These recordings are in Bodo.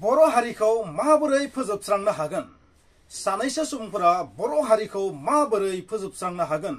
बर' हारिखौ माबोरै फोजोबस्रांनो हागोन? सानैसो सुबुंफोरा बर' हारिखौ माबोरै फोजोबस्रांनो हागोन?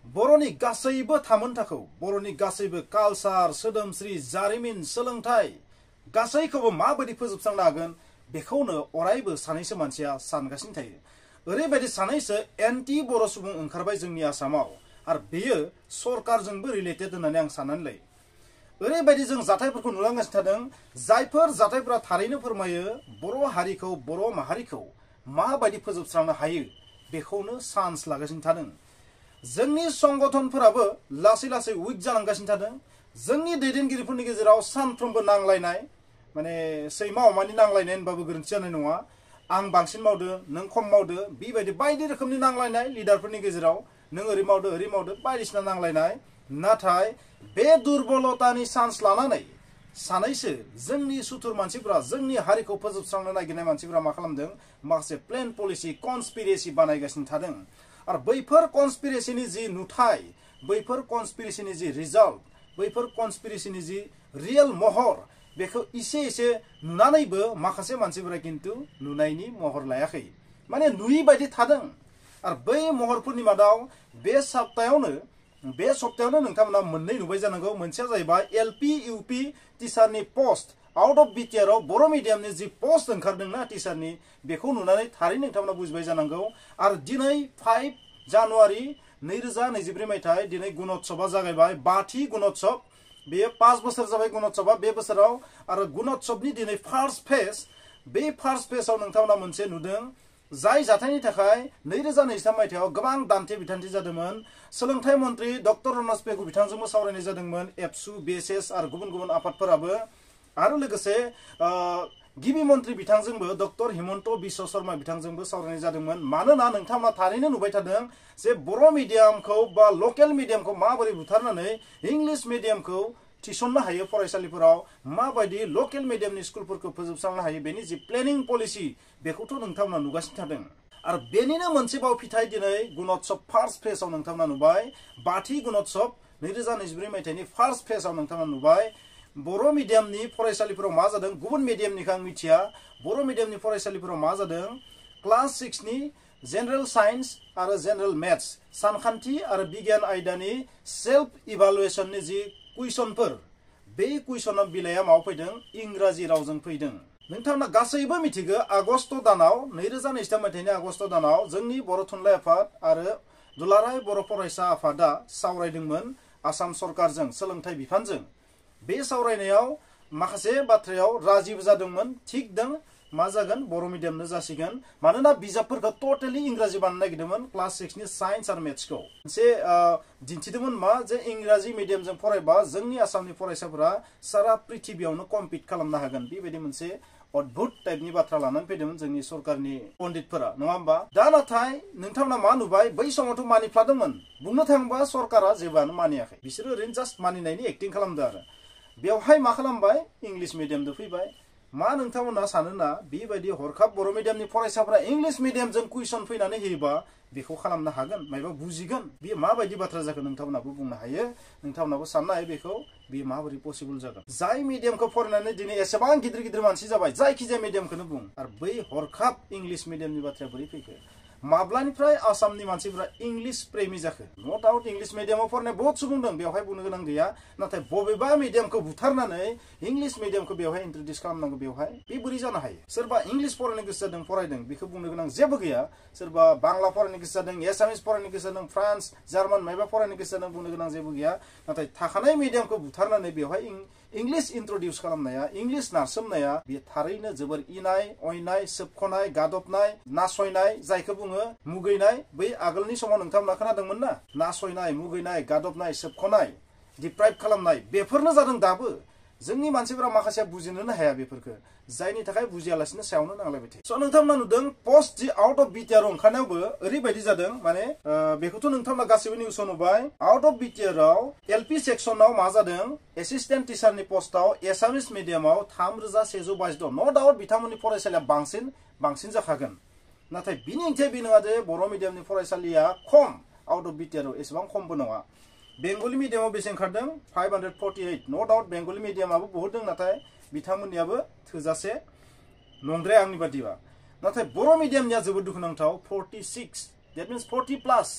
बर'नि गासैबो थामोनथाखौ, बर'नि गासैबो कालचार, सोदोमस्रि, जारिमिन, सोलोंथाइ गासैखौबो माबोरै फोजोबस्रांनो हागोन बेखौनो अरायबो सानैसो मानसिया सानगासिनो थायो। ओरैबायदि सानैसो एन्टी बर' सुबुं ओंखारबाय जोंनि आसामाव, आरो बेयो सरकारजोंबो रिलेटेड होननानै आं साननानै लायो। ओरैबायदि जों जाथायफोरखौ नुलांगासिनो थादों, जायफोर जाथायफोरा थारैनो फोरमायो बर' हारिखौ, बर' माहारिखौ माबायदि फोजोबस्रांनो हायो बेखौनो चान्स लागासिनो थादों। जोंनि संगठनफोराबो लासै लासै उइक जालांगासिनो थादों। जोंनि दैदेनगिरिफोरनि गेजेराव सानफ्रोमबो नांलायनाय, माने सैमा अमानि नांलायनाय होनबाबो गोरोन्थि जानाय नङा। आं बांसिन मावदो, नों खम मावदो, बेबायदि बायदि रोखोमनि नांलायनाय लिडारफोरनि गेजेराव, नों ओरै मावदो बायदिसिना नांलायनाय। नाथाय बे दुर्बलतानि चान्स लानानै सानैसो जोंनि सुथुर मानसिफोरा, जोंनि हारिखौ फोजोबस्रांनो नागिरनाय मानसिफोरा मा खालामदों, माखासे प्लेन पलिसि, कनस्पिरेसि बानायगासिनो थादों। आरो बैफोर कनस्पिरेसिनि जि नुथाय, बैफोर कनस्पिरेसिनि जि रिजाल्ट, बैफोर कनस्पिरेसिनि जि रियेल महर, बेखौ इसे इसे नुनानैबो माखासे मानसिफोरा किन्तु नुनायनि महर लायाखै, माने नुयि बायदि थादों। आरो बै महरफोरनि मादाव बे सप्तायावनो नोंथांमोना मोननै नुबाय जानांगौ। मोनसेया जाहैबाय एलपि इउपि टिचारनि पोस्ट, आउट अफ बिटिआरआव बर' मिडियामनि जि पोस्ट ओंखारदोंना टिचारनि, बेखौ नुनानै थारैनो नोंथांमोना बुजिबाय जानांगौ। आरो दिनै 5 जानुवारि 2023 मायथाइ, दिनै गुणोत्सबा जागायबाय, 5थि गुणोत्सब। बेयो 5 बोसोर जाबाय गुणोत्सबा बे बोसोराव। आरो गुणोत्सबनि दिनै फार्स्ट फेज, बे फार्स्ट फेजआव नोंथांमोना मोनसे नुदों, जाय जाथायनि थाखाय 2023 मायथाइयाव गोबां दान्थे बिथान्थे जादोंमोन। सोलोंथाइ मन्त्रि डक्टर रनज पेगु बिथांजोंबो सावरायनाय जादोंमोन, एबसु, बिएसएस आरो गुबुन गुबुन आफादफोराबो। आरो लोगोसे गिबि मन्त्रि बिथांजोंबो, डक्टर हिमन्त बिश्व शर्मा बिथांजोंबो सावरायनाय जादोंमोन। मानोना नोंथांमोना थारैनो नुबाय थादों जे बर' मिडियामखौ बा लकेल मिडियामखौ माबोरै बुथारनानै इंलिश मिडियामखौ थिसननो हायो फरायसालिफोराव, माबायदि लकेल मिडियामनि स्कुलफोरखौ फोजोबस्रांनो हायो, बेनि जि प्लेनिं पलिसि, बेखौथ' नोंथांमोना नुगासिनो थादों। आरो बेनिनो मोनसेबाव फिथाइ दिनै गुणोत्सब फार्स्ट फेजआव नोंथांमोना नुबाय। 5थि गुणोत्सब 2024 मायथाइनि फार्स्ट फेजआव नोंथांमोना नुबाय। बर' मिडियामनि फरायसालिफोराव मा जादों, गुबुन मिडियामनिखौ आं मिथिया, बर' मिडियामनि फरायसालिफोराव मा जादों, क्लास 6नि जेनेरेल साइन्स आरो जेनेरेल मेथ्स, सानखान्थि आरो बिगियान आयदानि सेल्फ इभालुएसननि जि कुइसनफोर, बे कुइसनाव बिलाइया माव फैदों, इंराजि रावजों फैदों। नोंथांमोना गासैबो मिथिगौ, आगस्ट दानाव 2023 मायथाइनि आगस्ट दानाव जोंनि बर' थुनलाइ आफाद आरो दुलाराय बर' फरायसा आफादा सावरायदोंमोन आसाम सरकारजों, सोलोंथाइ बिफानजों। बे सावरायनायाव माखासे बाथ्रायाव राजिबो जादोंमोन। थिग दं, मा जागोन, बर' मिडियामनो जासिगोन। मानोना बिजाबफोरखौ टटेलि इंराजि बानायनो नागिरदोंमोन, क्लास 6नि साइन्स आरो मेथ्सखौ। मोनसे दिन्थिदोंमोन मा, जे इंराजि मिडियामजों फरायबा जोंनि आसामनि फरायसाफोरा सारा पृथिबियावनो कम्पिट खालामनो हागोन। बेबायदि मोनसे अद्भुत टाइपनि बाथ्रा लानानै फैदोंमोन जोंनि सरकारनि पण्डितफोरा, नङा होमबा? दा नाथाय नोंथांमोना मा नुबाय, बै समावथ' मानिफ्लादोंमोन। बुंनो थाङोबा सरकारा जेबोआनो मानियाखै, बिसोरो ओरैनो जास्ट मानिनायनि एक्टिं खालामदों। आरो बेवहाय मा खालामबाय, इंलिश मिडियामजों फैबाय। मा नोंथांमोना सानोना बेबायदि हरखाब बर' मिडियामनि फरायसाफोरा इंलिश मिडियामजों कुइसन फैनानै होयोबा बेखौ खालामनो हागोन, मायबा बुजिगोन? बेयो माबायदि बाथ्रा जागोन नोंथांमोनाबो बुंनो हायो, नोंथांमोनाबो साननो हायो बेखौ, बेयो माबोरै पसिबल जागोन? जाय मिडियामखौ फरायनानै दिनै एसेबां गिदिर गिदिर मानसि जाबाय, जायखिजाया मिडियामखौनो बुं, आरो बै हरखाब इंलिश मिडियामनि बाथ्राया बोरै फैखो? माब्लानिफ्राय आसामनि मानसिफोरा इंलिश प्रेमि जाखो? नो डाउट इंलिश मिडियामाव फरायनाय बहुत सुबुं दं, बेवहाय बुंनो गोनां गैया। नाथाय बबेबा मिडियामखौ बुथारनानै इंलिश मिडियामखौ बेवहाय इन्ट्रडिउस खालामनांगौ, बेवहाय बे बोरै जानो हायो? सोरबा इंलिश फरायनो गोसो जादों, फरायदों, बेखौ बुंनो गोनां जेबो गैया। सोरबा बांला फरायनो गोसो जादों, एसामिस फरायनो गोसो जादों, फ्रान्स, जार्मान मायबा फरायनो गोसो जादों, बुंनो गोनां जेबो गैया। नाथाय थाखानाय मिडियामखौ बुथारनानै बेवहाय इंलिश इन्ट्रडिउस खालामनाया, इंलिश नारसोमनाया, बेयो थारैनो जोबोर इनाय, अयनाय, सोबख'नाय, गादबनाय, नासयनाय, जायखौ बुङो मुगैनाय। बै आगोलनि समाव नोंथांमोना खोनादोंमोन ना, नासयनाय, मुगैनाय, गादबनाय, सोबख'नाय, डिप्राइभ खालामनाय, बेफोरनो जादों दाबो। जोंनि मानसिफोरा माखासेया बुजिनोनो हाया बेफोरखौ, जायनि थाखाय बुजियालासिनो सायावनो नांलायबाय थायो। स' नोंथांमोना नुदों पस्ट जि आउट अफ बिटिआर ओंखारनायावबो ओरैबायदि जादों, माने बेखौथ' नोंथांमोना गासैबो निउसाव नुबाय। आउट अफ बिटिआरआव एलपि सेक्सनाव मा जादों, एसिस्टेन्ट टिचारनि पस्टआव एसामिस मिडियामाव 3122 दं। नो डाउट बिथांमोननि फरायसालिया बांसिन जाखागोन। नाथाय बिनि ओंथिया बे नङा जे बर' मिडियामनि फरायसालिया खम, आउट अफ बिटिआरआव एसेबां खमबो नङा। बेंगलि मिडियामाव बेसे ओंखारदों, 548। नो डाउट बेंगलि मिडियामाबो बहुत दं, नाथाय बिथांमोननियाबो थोजासे। नंद्राय आंनि बादिबा नाथाय बर' मिडियामनिया जोबोद दुखुनांथाव 46 that means 40 plus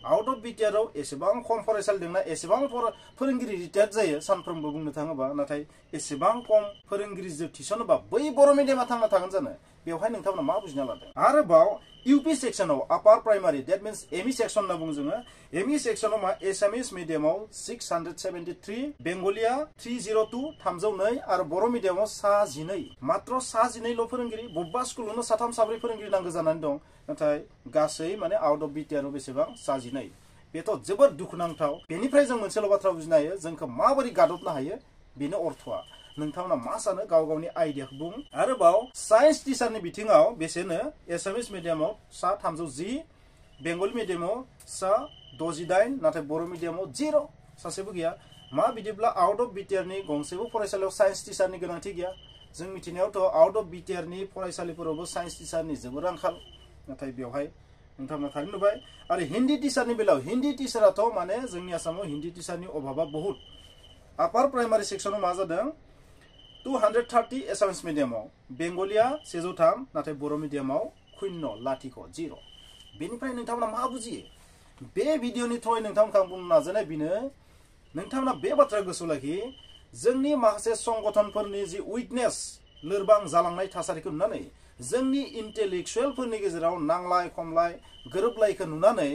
out of बिटिआरआव एसेबां खम फरायसालि दंना एसेबां फोरोंगिरि रिटायार्ड जायो सानफ्रोमबो बुंनो थाङोबा नाथाय एसेबां खम फोरोंगिरिजों थिसनोबा बै बर' मिडियामा थांना थागोन जानो बेवहाय नोंथांमोना मा बुजिना लादों आरोबाव यूपी सेक्शनाव अपार primary that means ME section होनना बुङो जोङो एमई सेक्शनाव मा एसामिस मिडियामाव 673 बेंगलिया 302 302 आरो बर' मिडियामाव 12 मात्र 12 ल' फोरोंगिरि बबेबा स्कुलावनो 3 4 फोरोंगिरि नांगौ जानानै दं नाथाय गासै माने आउट अफ बिटिआरआव बेसेबां 12 बेथ' जोबोद दुखुनांथाव बेनिफ्राय जों मोनसेल' बाथ्रा बुजिनो हायो जोंखौ माबोरै गादबनो हायो बेनो अर्थआ नोंथांमोना मा सानो गाव गावनि आइडियाखौ बुं आरोबाव साइन्स टीचारनि बिथिङाव बेसेनो एसामिस मिडियामाव 310 बेंगली मिडियामाव 68 नाथाय बर' मिडियामाव 0 सासेबो गैया मा बिदिब्ला आउट अफ बिटिआरनि गंसेबो फरायसालियाव साइन्स टीचारनि गोनांथि गैया जों मिथिनायावथ' आउट अफ बिटिआरनि फरायसालिफोरावबो साइन्स टीचारनि जोबोर आंखाल नाथाय बेवहाय नोंथांमोना थारैनो नुबाय आरो हिन्दी टीचारनि बेलायाव हिन्दी टीचाराथ' माने जोंनि आसामाव हिन्दी टीचारनि अभाबा बहुत अपार प्राइमारि सेक्शनाव मा जादों 230 एसामिस मिडियामाव बेंगलिया 103 नाथाय बर' मिडियामाव 0 बेनिफ्राय नोंथांमोना मा बुजियो बे भिडिअनि थ्रुयै नोंथांमोनखौ बुंनो नाजानाय बेनो नोंथांमोना बे बाथ्रा गोसोआव लाखि जोंनि माखासे संगठनफोरनि जि उइकनेस लोरबां जालांनाय थासारिखौ नुनानै जोंनि इन्टेलेक्चुवेलफोरनि गेजेराव नांलाय खमलाय गोरोबलायखौ नुनानै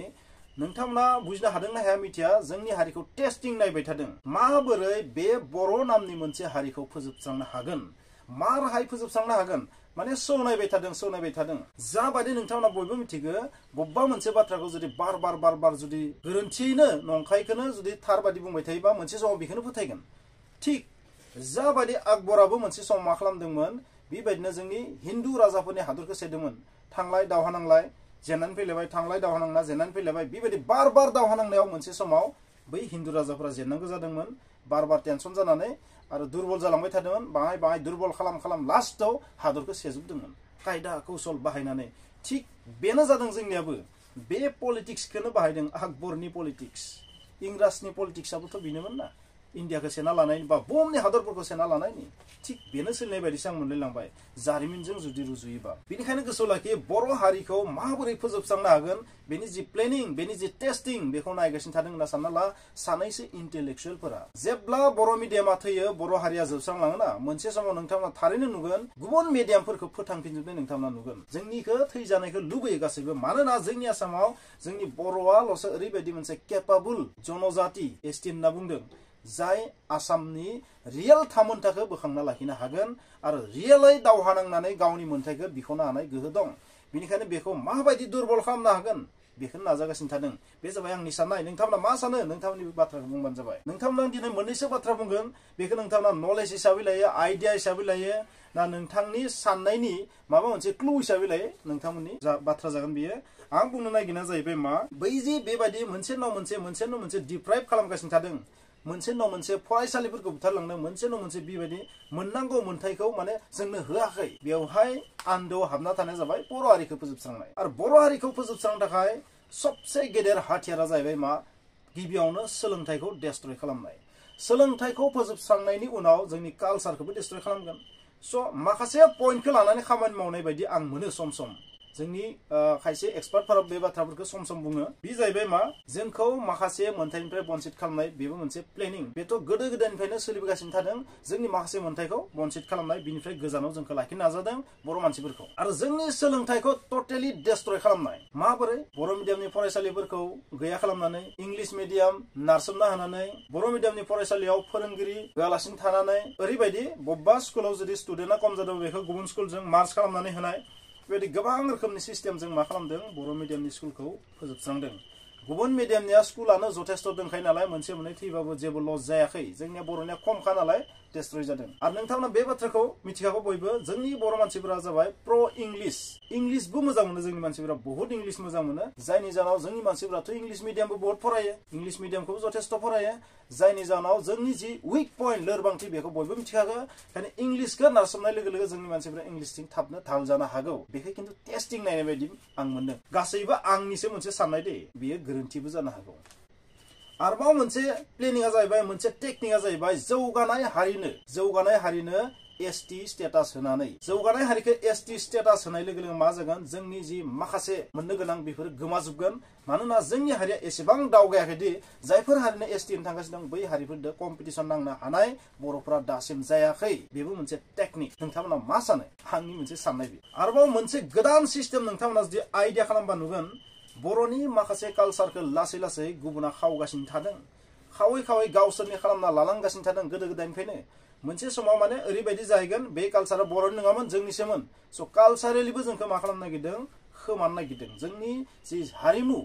नोंथांमोना बुजिनो हादोंना हाया मिथिया जोंनि हारिखौ टेस्टिं नायबाय थादों माबोरै बे बर' नामनि मोनसे हारिखौ फोजोबस्रांनो हागोन मा राहाय फोजोबस्रांनो हागोन माने सौ नायबाय थादों जाबायदि नोंथांमोना बयबो मिथिगो बबेबा मोनसे बाथ्राखौ जुदि बार बार जुदि गोरोन्थियैनो नंखायखौनो जुदि थार बादि बुंबाय थायोबा मोनसे समाव बेखौनो फोथायगोन थिक जाबायदि आकबराबो मोनसे समाव मा खालामदोंमोन बेबायदिनो जोंनि हिन्दु राजाफोरनि हादरखौ सेदोंमोन थांलाय दावहा नांलाय जेननानै फैलायबाय थांलाय दावहा नांना जेननानै फैलायबाय बेबायदि बार दावहा नांनायाव मोनसे समाव बै हिन्दु राजाफोरा जेननांगौ जादोंमोन बार टेनसन जानानै आरो दुर्बल जालांबाय थादोंमोन बाङाय दुर्बल खालाम लास्टआव हादरखौ सेजोबदोंमोन कायदा कौशल बाहायनानै थिक बेनो जादों जोंनियाबो बे पलिटिक्सखौनो बाहायदों आकबरनि पलिटिक्स इंराजनि पलिटिक्सआबोथ' बेनोमोन ना इन्डियाखौ सेना लानायनि बा बुहुमनि हादरफोरखौ सेना लानायनि थिक बेनो सोलिनाय बायदिसो आं मोनलायलांबाय जारिमिनजों जुदि रुजुयोबा बेनिखायनो गोसोआव लाखि बर' हारिखौ माबोरै फोजोबस्रांनो हागोन बेनि जि प्लेनिं बेनि जि टेस्टिं बेखौ नायगासिनो थादों होनना सानना ला सानैसो इन्टेलेक्चुवेलफोरा जेब्ला बर' मिडियामा थैयो बर' हारिया जोबस्रांलाङोना मोनसे समाव नोंथांमोना थारैनो नुगोन गुबुन मिडियामफोरखौ फोथांफिनजोबनाय नोंथांमोना नुगोन जोंनिखौ थैजानायखौ लुबैयो गासैबो मानोना जोंनि आसामाव जोंनि बर'आल'सो ओरैबायदि मोनसे केपाबल जनजाति एसटि होनना बुंदों जाय आसामनि रियेल थामोनथाखौ बोखांना लाखिनो हागोन आरो रियेलै दावहा नांनानै गावनि मोन्थाइखौ बिख'नो हानाय गोहो दं बेनिखायनो बेखौ माबायदि दुर्बल खालामनो हागोन बेखौनो नाजागासिनो थादों बे जाबाय आंनि साननाय नोंथांमोना मा सानो नोंथांमोननि बाथ्राखौ बुंबानो जाबाय नोंथांमोना दिनै मोननैसो बाथ्रा बुंगोन बेखौ नोंथांमोना नलेज हिसाबै लायो आइडिया हिसाबै लायो ना नोंथांनि साननायनि माबा मोनसे क्लु हिसाबै लायो नोंथांमोननि जा बाथ्रा जागोन बियो आं बुंनो नागिरनाया जाहैबाय मा बै जे बेबायदि मोनसे न' मोनसे डिप्राइभ खालामगासिनो थादों मोनसे न' मोनसे फरायसालिफोरखौ बुथारलांदों मोनसे न' मोनसे बेबायदि मोननांगौ मोन्थाइखौ माने जोंनो होआखै बेवहाय आन्दोआव हाबना थानाया जाबाय बर' हारिखौ फोजोबस्रांनाय आरो बर' हारिखौ फोजोबस्रांनो थाखाय सबसे गेदेर हाथियारा जाहैबाय मा गिबियावनो सोलोंथाइखौ डेस्ट्रय खालामनाय सोलोंथाइखौ फोजोबस्रांनायनि उनाव जोंनि कालचारखौबो डेस्ट्रय खालामगोन स' माखासे पइन्टखौ लानानै खामानि मावनाय बायदि आं मोनो सम जोंनि खायसे एक्सपार्टफोरा बे बाथ्राफोरखौ सम बुङो बे जाहैबाय मा जोंखौ माखासे मोन्थाइनिफ्राय बन्सित खालामनाय बेबो मोनसे प्लेनिं बेथ' गोदो गोदायनिफ्रायनो सोलिबोगासिनो थादों जोंनि माखासे मोन्थाइखौ बन्सित खालामनाय बिनिफ्राय गोजानाव जोंखौ लाखिनो नाजादों बर' मानसिफोरखौ आरो जोंनि सोलोंथाइखौ टटेलि डेस्ट्रय खालामनाय माबोरै बर' मिडियामनि फरायसालिफोरखौ गैया खालामनानै इंलिश मिडियाम नारसोमना होनानै बर' मिडियामनि फरायसालियाव फोरोंगिरि होआलासिनो थानानै ओरैबायदि बबेबा स्कुलाव जुदि स्टुडेन्टआ खम जादों बेखौ गुबुन स्कुलजों मार्च खालामनानै होनाय बेबायदि गोबां रोखोमनि सिस्टेमजों मा खालामदों बर' मिडियामनि स्कुलखौ फोजोबस्रांदों गुबुन मिडियामनिया स्कुलानो जथेस्थ' दंखायो नालाय मोनसे मोननै थैबाबो जेबो लस जायाखै जोंनिया बर'निया खमखा नालाय डेस्ट्रय जादों आरो नोंथांमोना बे बाथ्राखौ मिथिखागौ बयबो जोंनि बर' मानसिफोरा जाबाय प्र इंलिशबो मोजां मोनो जोंनि मानसिफोरा बहुत इंलिश मोजां मोनो जायनि जाहोनाव जोंनि मानसिफोराथ' इंलिश मिडियामबो बहुत फरायो इंलिश मिडियामखौबो जथेस्थ' फरायो जायनि जाहोनाव जोंनि जि उइक पइन्ट लोरबांथि बेखौ बयबो मिथिखागौ ओंखायनो इंलिशखौ नारसोमनाय लोगो लोगो जोंनि मानसिफोरा इंलिशथिं थाबनो थाल जानो हागौ बेखौ खिन्थु टेस्टिं नायनाय बायदि आं मोनदों गासैबो आंनिसो मोनसे साननाय दे बेयो गोरोन्थिबो जानो हागौ आरोबाव मोनसे प्लेनिंआ जाहैबाय मोनसे टेकनिकआ जाहैबाय जौगानाय हारिनो एसटी स्टेटास होनानै जौगानाय हारिखौ एसटी स्टेटास होनाय लोगो लोगो मा जागोन जोंनि जि माखासे मोननो गोनां बेफोर गोमाजोबगोन मानोना जोंनि हारिया एसेबां दावगायाखैदि जायफोर हारिनो एसटी होनो थांगासिनो दं बै हारिफोरजों कम्पिटिसन नांनो हानाय बर'फोरा दासिम जायाखै बेबो मोनसे टेकनिक नोंथांमोना मा सानो आंनि मोनसे साननाय बे आरोबाव मोनसे गोदान सिस्टेम नोंथांमोना जुदि आइडिया खालामबा नुगोन बर'नि माखासे कालसारखौ लासै लासै गुबुना खावगासिनो थादों खावै खावै गावसोरनि खालामना लालांगासिनो थादों गोदो गोदायनिफ्रायनो मोनसे समाव माने ओरैबायदि जाहैगोन बे कालसारा बर'नि नङामोन जोंनिसोमोन स' कालसारेलिबो जोंखौ मा खालामनो नागिरदों खोमानो नागिरदों जोंनि जि हारिमु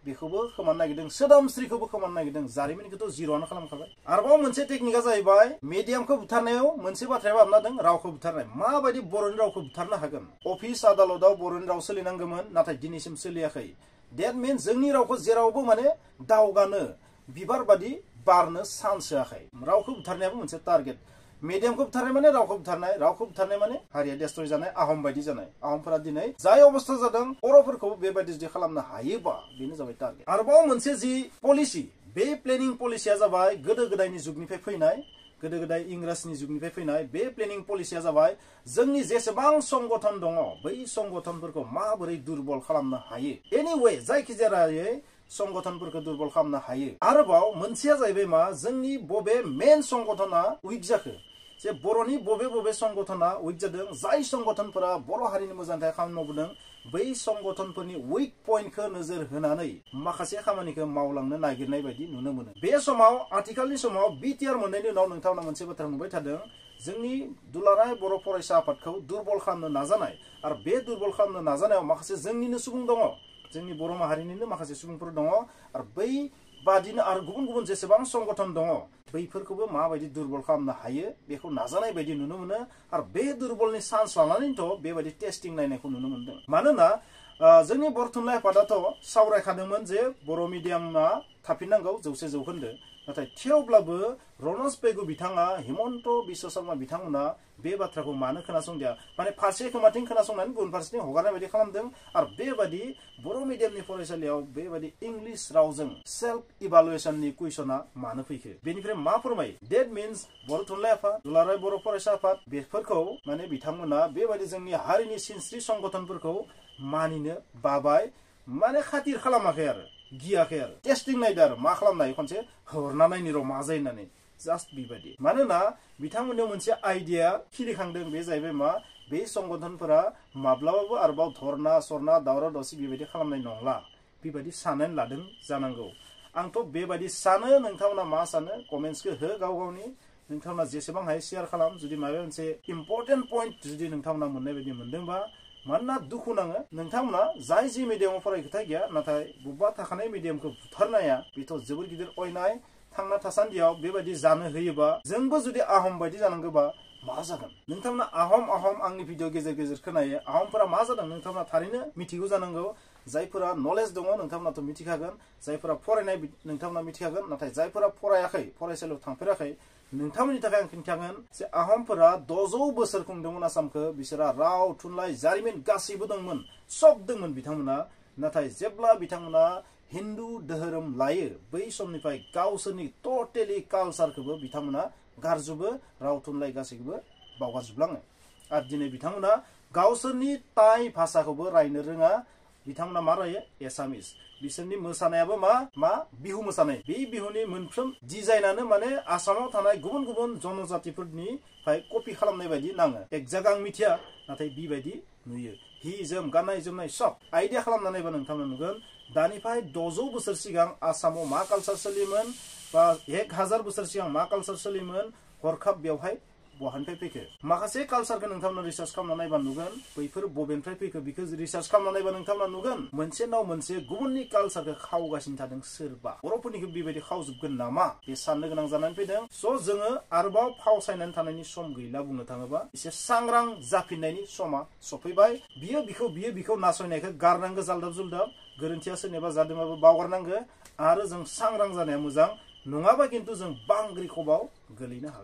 बेखौबो खोमानो नागिरदों सोदोमस्रिखौबो खोमानो नागिरदों जारिमिनखौथ' जिर'आनो खालामखाबाय आरोबाव मोनसे टेकनिकआ जाहैबाय मिडियामखौ बुथारनायाव मोनसे बाथ्राया हाबना दं रावखौ बुथारनाय माबायदि बर'नि रावखौ बुथारनो हागोन अफिस आदालताव बर'नि राव सोलिनांगौमोन नाथाय दिनैसिम सोलियाखै That means जोंनि रावखौ जेरावबो माने दावगानो बिबार बादि बारनो चान्स होआखै रावखौ बुथारनायाबो मोनसे टारगेट मिडियामखौ बुथारनाय माने रावखौ बुथारनाय माने हारिया डेस्ट्रय जानाय आहम बायदि जानाय आहमफोरा दिनै जाय अबस्था जादों बर'फोरखौ बेबायदि जुदि खालामनो हायोबा बेनो जाबाय टारगेट आरोबाव मोनसे जि पलिसि बे प्लेनिं पलिसिया जाबाय गोदो गोदायनि जुगनिफ्राय फैनाय गोदो गोदाय इंराजनि जुगनिफ्राय फैनाय बे प्लेनिं पलिसिया जाबाय जोंनि जेसेबां संगठन दङ बै संगठनफोरखौ माबोरै दुर्बल खालामनो हायो एनिवे जायखिजाया रायै संगठनफोरखौ दुर्बल खालामनो हायो आरोबाव मोनसेया जाहैबाय मा जोंनि बबे मेन संगठना उइक जाखो जे बर'नि बबे संगठना उइक जादों जाय संगठनफोरा बर' हारिनि मोजांनि थाखाय खामानि मावबोदों बै संगठनफोरनि उइक पइन्टखौ नोजोर होनानै माखासे खामानिखौ मावलांनो नागिरनाय बायदि नुनो मोनो बे समाव आथिखालनि समाव बिटिआर मोननायनि उनाव नोंथांमोना मोनसे बाथ्रा नुबाय थादों जोंनि दुलाराय बर' फरायसा आफादखौ दुर्बल खालामनो नाजानाय आरो बे दुर्बल खालामनो नाजानायाव माखासे जोंनिनो सुबुं दङ जोंनि बर' माहारिनिनो माखासे सुबुंफोर दङ आरो बै बादिनो आरो गुबुन जेसेबां संगठन दङ बैफोरखौबो माबायदि दुर्बल खालामनो हायो बेखौ नाजानाय बायदि नुनो मोनो आरो बे दुर्बलनि चान्स लानानैथ' बेबायदि टेस्टिं नायनायखौ नुनो मोनदों मानोना जोंनि बर' थुनलाइ आफादाथ' सावरायखादोंमोन जे बर' मिडियामा थाफिननांगौ 100 जौखोन्दो नाथाय थेवब्लाबो रनज पेगु बिथाङा हिमन्त बिश्व शर्मा बिथांमोना बे बाथ्राखौ मानो खोनासंदिया माने फारसे खोमाथिं खोनासंनानै गुबुन फारसेथिं हगारनाय बायदि खालामदों आरो बेबायदि बर' मिडियामनि फरायसालियाव बेबायदि इंलिश रावजों सेल्फ इभालुएसननि कुइसना मानो फैखो बेनिफ्राय मा फोरमायो डेट मिन्स बर' थुनलाइ आफाद दुलाराय बर' फरायसा आफाद बेफोरखौ माने बिथांमोना बेबायदि जोंनि हारिनि सिनस्रि संगठनफोरखौ मानिनो बाबाय माने खातिर खालामाखै आरो गियाखै आरो टेस्टिं नायदो आरो मा खालामनो हायो खनसे हरना नायनि र' मा जायो होननानै जास्ट बेबायदि मानोना बिथांमोननियाव मोनसे आइडिया खिलिखांदों बे जाहैबाय मा बे संगठनफोरा माब्लाबाबो आरोबाव धरना सरना दावराव दावसि बेबायदि खालामनाय नंला बेबायदि साननानै लादों जानांगौ आंथ' बेबायदि सानो नोंथांमोना मा सानो कमेन्ट्सखौ हो गाव गावनि नोंथांमोना जेसेबां हायो शेयार खालाम जुदि माबा मोनसे इम्पर्टेन्ट पइन्ट जुदि नोंथांमोना मोननाय बायदि मोनदोंबा मानोना दुखु नाङो नोंथांमोना जाय जि मिडियामाव फराय खोथा गैया नाथाय बबेबा थाखानाय मिडियामखौ बुथारनाया बेथ' जोबोर गिदिर अयनाय थांना थासान्दियाव बेबायदि जानो होयोबा जोंबो जुदि आहम बायदि जानांगौबा मा जागोन नोंथांमोना आहम आंनि भिडिअ गेजेर खोनायो आहमफोरा मा जादों नोंथांमोना थारैनो मिथिगौ जानांगौ जायफोरा नलेज दङ नोंथांमोनाथ' मिथिखागोन जायफोरा फरायनाय नोंथांमोना मिथिखागोन नाथाय जायफोरा फरायाखै फरायसालियाव थांफेराखै नोंथांमोननि थाखाय आं खिन्थागोन जे आहमफोरा 600 बोसोर खुंदोंमोन आसामखौ बिसोरा राव थुनलाइ जारिमिन गासैबो दंमोन सब दंमोन बिथांमोना नाथाय जेब्ला बिथांमोना हिन्दु धोरोम लायो बै समनिफ्राय गावसोरनि टटेलि कालसारखौबो बिथांमोना गारजोबो राव थुनलाइ गासैखौबो बावगारजोबलाङो आरो दिनै बिथांमोना गावसोरनि टाइ भाषाखौबो रायनो रोङा बिथांमोना मा रायो एसामिस बिसोरनि मोसानायाबो मा बिहु मोसानाय बे बिहुनि मोनफ्रोम डिजाइनानो माने आसामाव थानाय गुबुन जनजातिफोरनिफ्राय कपि खालामनाय बायदि नाङो एक्जाक्ट आं मिथिया नाथाय बेबायदि नुयो हि जोम गाननाय जोमनाय सब आइडिया खालामनानैबा नोंथांमोना नुगोन दानिफ्राय 600 बोसोर सिगां आसामाव मा कालसार सोलियोमोन बा 1000 बोसोर सिगां मा कालसार सोलियोमोन हरखाब बेवहाय बहानिफ्राय फैखो माखासे कालसारखौ नोंथांमोना रिसार्च खालामना नायबा नुगोन बैफोर बबेनिफ्राय फैखो बेखौ रिसार्च खालामना नायबा नोंथांमोना नुगोन मोनसे नाव मोनसे गुबुननि कालसारखौ खावगासिनो थादों सोरबा बर'फोरनिखौ बेबायदि खावजोबगोन नामा बे साननो गोनां जानानै फैदों स' जोङो आरोबाव फावसायनानै थानायनि सम गैला बुंनो थाङोबा एसे सांग्रां जाफिननायनि समा सफैबाय बियो बिखौ नासयनायखौ गारनांगौ जालदाब जुलदाब गोरोन्थिया सोरनिबा जादोंबाबो बावगारनांगौ आरो जों सांग्रां जानाया मोजां नङाबा खिन्थु जों बांग्रि खबाव गोलैनो हागौ